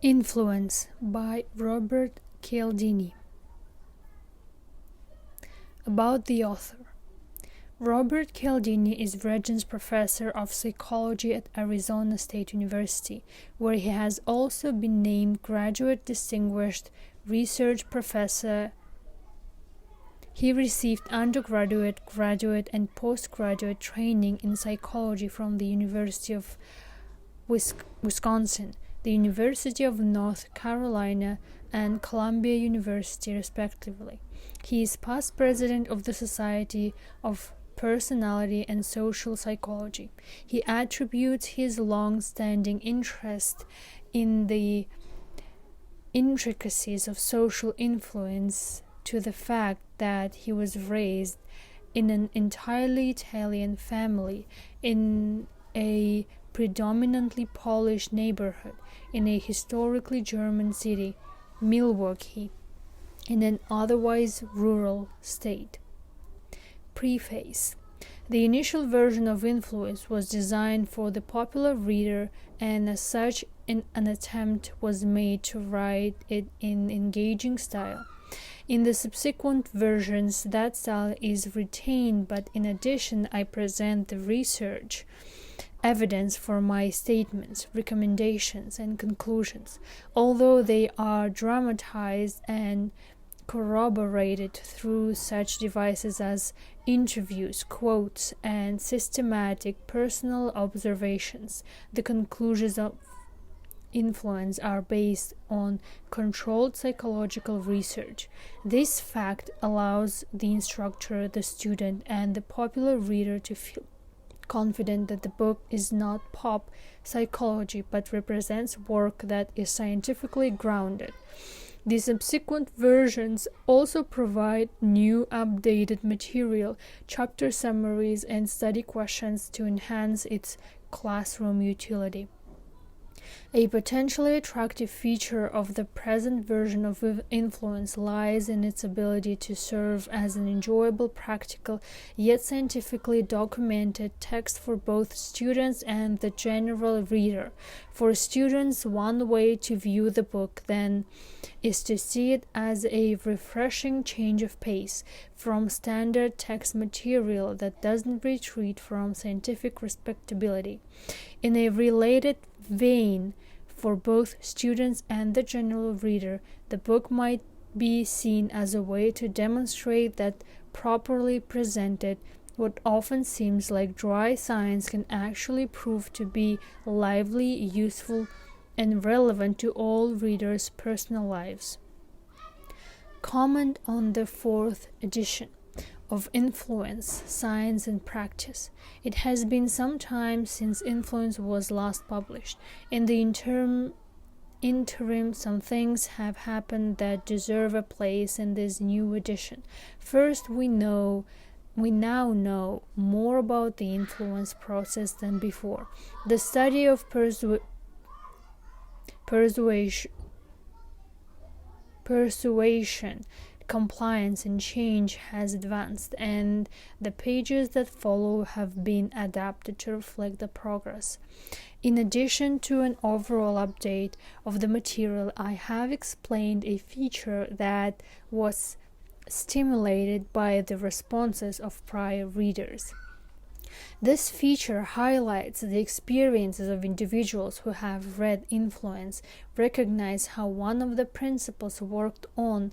Influence by Robert Cialdini. About the author. Robert Cialdini is Regents Professor of Psychology at Arizona State University, where he has also been named Graduate Distinguished Research Professor. He received undergraduate, graduate, and postgraduate training in psychology from the University of Wisconsin, the University of North Carolina, and Columbia University, respectively. He is past president of the Society of Personality and Social Psychology. He attributes his long-standing interest in the intricacies of social influence to the fact that he was raised in an entirely Italian family in a predominantly Polish neighborhood in a historically German city, Milwaukee, in an otherwise rural state. Preface. The initial version of Influence was designed for the popular reader, and as such an attempt was made to write it in engaging style. In the subsequent versions, that style is retained, but in addition I present the research evidence for my statements, recommendations, and conclusions, although they are dramatized and corroborated through such devices as interviews, quotes, and systematic personal observations. The conclusions of Influence are based on controlled psychological research. This fact allows the instructor, the student, and the popular reader to feel confident that the book is not pop psychology but represents work that is scientifically grounded. The subsequent versions also provide new updated material, chapter summaries, and study questions to enhance its classroom utility. A potentially attractive feature of the present version of Influence lies in its ability to serve as an enjoyable, practical, yet scientifically documented text for both students and the general reader. For students, one way to view the book, then, is to see it as a refreshing change of pace from standard text material that doesn't retreat from scientific respectability. In a related vein, for both students and the general reader, the book might be seen as a way to demonstrate that properly presented, what often seems like dry science can actually prove to be lively, useful, and relevant to all readers' personal lives. Comment on the fourth edition of Influence, Science and Practice. It has been some time since Influence was last published. In the interim, some things have happened that deserve a place in this new edition. First, we now know more about the influence process than before. The study of persuasion, compliance, and change has advanced, and the pages that follow have been adapted to reflect the progress. In addition to an overall update of the material, I have explained a feature that was stimulated by the responses of prior readers. This feature highlights the experiences of individuals who have read Influence, recognize how one of the principles worked on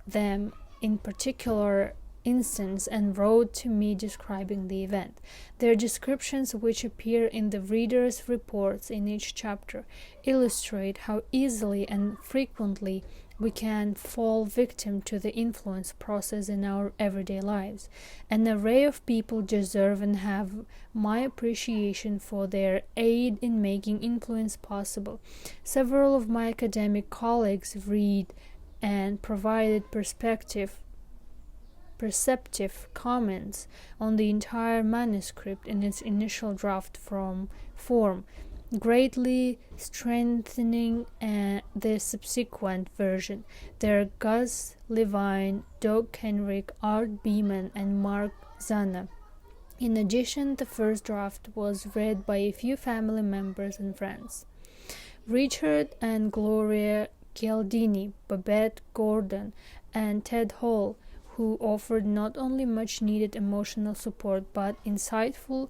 them in particular instance, and wrote to me describing the event. Their descriptions, which appear in the reader's reports in each chapter, illustrate how easily and frequently we can fall victim to the influence process in our everyday lives. An array of people deserve and have my appreciation for their aid in making influence possible. Several of my academic colleagues read and provided perceptive comments on the entire manuscript in its initial draft form, greatly strengthening the subsequent version. There are Gus Levine, Doug Kenrick, Art Beeman, and Mark Zana. In addition, the first draft was read by a few family members and friends. Richard and Gloria Cialdini, Babette Gordon, and Ted Hall, who offered not only much-needed emotional support but insightful,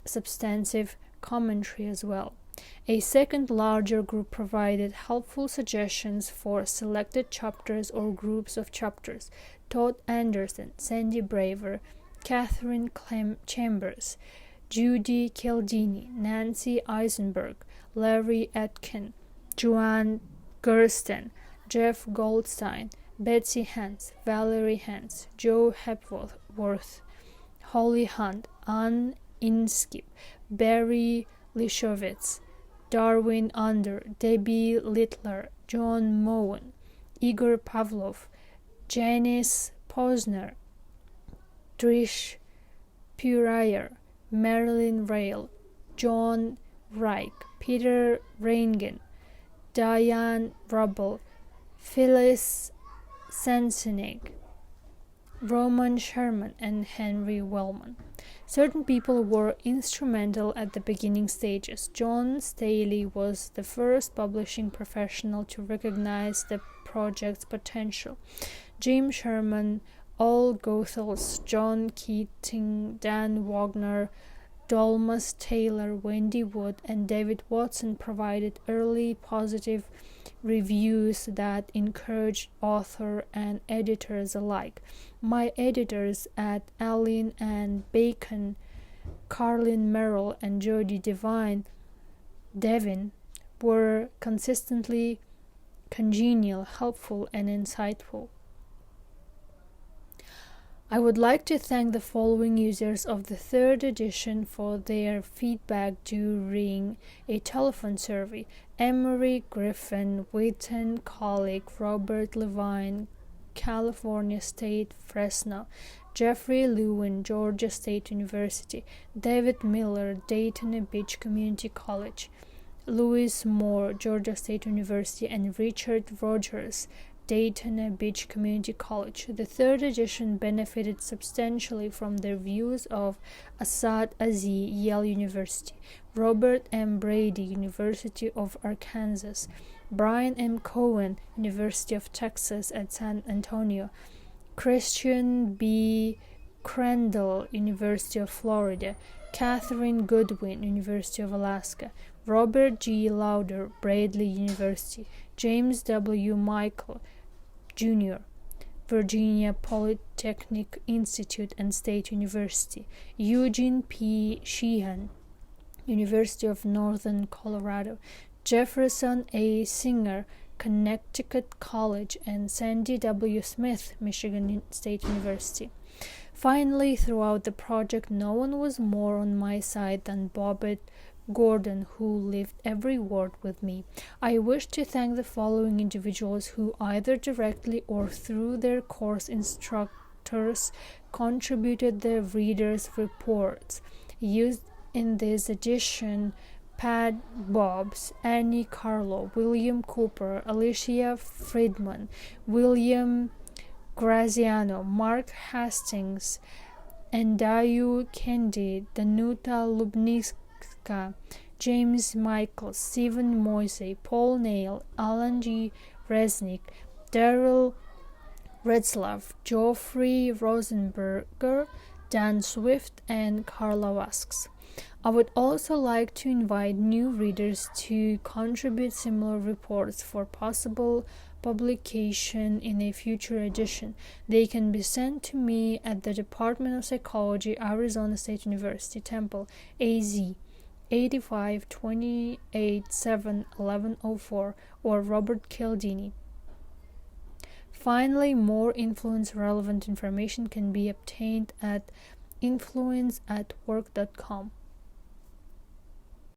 substantive commentary as well. A second larger group provided helpful suggestions for selected chapters or groups of chapters. Todd Anderson, Sandy Braver, Catherine Chambers, Judy Cialdini, Nancy Eisenberg, Larry Atkin, Joanne Gersten, Jeff Goldstein, Betsy Hans, Valerie Hans, Joe Hepworth, Holly Hunt, Ann Inskip, Barry Lischowitz, Darwin Under, Debbie Littler, John Moen, Igor Pavlov, Janice Posner, Trish Purier, Marilyn Rail, John Reich, Peter Reingen, Diane Rubble, Phyllis Sensenig, Roman Sherman, and Henry Wellman. Certain people were instrumental at the beginning stages. John Staley was the first publishing professional to recognize the project's potential. Jim Sherman, Al Goethals, John Keating, Dan Wagner, Dolmas Taylor, Wendy Wood, and David Watson provided early positive reviews that encouraged author and editors alike. My editors at Allen and Bacon, Carlin Merrill, and Jody Devin were consistently congenial, helpful, and insightful. I would like to thank the following users of the third edition for their feedback during a telephone survey: Emery Griffin, Wheaton Colleague, Robert Levine, California State, Fresno, Jeffrey Lewin, Georgia State University, David Miller, Daytona Beach Community College, Louis Moore, Georgia State University, and Richard Rogers, Daytona Beach Community College. The third edition benefited substantially from the reviews of Asad Aziz, Yale University, Robert M. Brady, University of Arkansas, Brian M. Cohen, University of Texas at San Antonio, Christian B. Crandall, University of Florida, Catherine Goodwin, University of Alaska, Robert G. Lauder, Bradley University, James W. Michael, Jr., Virginia Polytechnic Institute and State University, Eugene P. Sheehan, University of Northern Colorado, Jefferson A. Singer, Connecticut College, and Sandy W. Smith, Michigan State University. Finally, throughout the project, no one was more on my side than Babette Gordon, who lived every word with me. I wish to thank the following individuals who either directly or through their course instructors contributed the readers' reports used in this edition: Pat Bobbs, Annie Carlo, William Cooper, Alicia Friedman, William Graziano, Mark Hastings, Endayu Kendi, Danuta Lubnicka, James Michael, Stephen Moisey, Paul Nail, Alan G. Resnick, Daryl Retzlaff, Geoffrey Rosenberger, Dan Swift, and Carla Wasks. I would also like to invite new readers to contribute similar reports for possible publication in a future edition. They can be sent to me at the Department of Psychology, Arizona State University, Temple, AZ 85 28 7 1104, or Robert Cialdini. Finally, more influence-relevant information can be obtained at influence@work.com.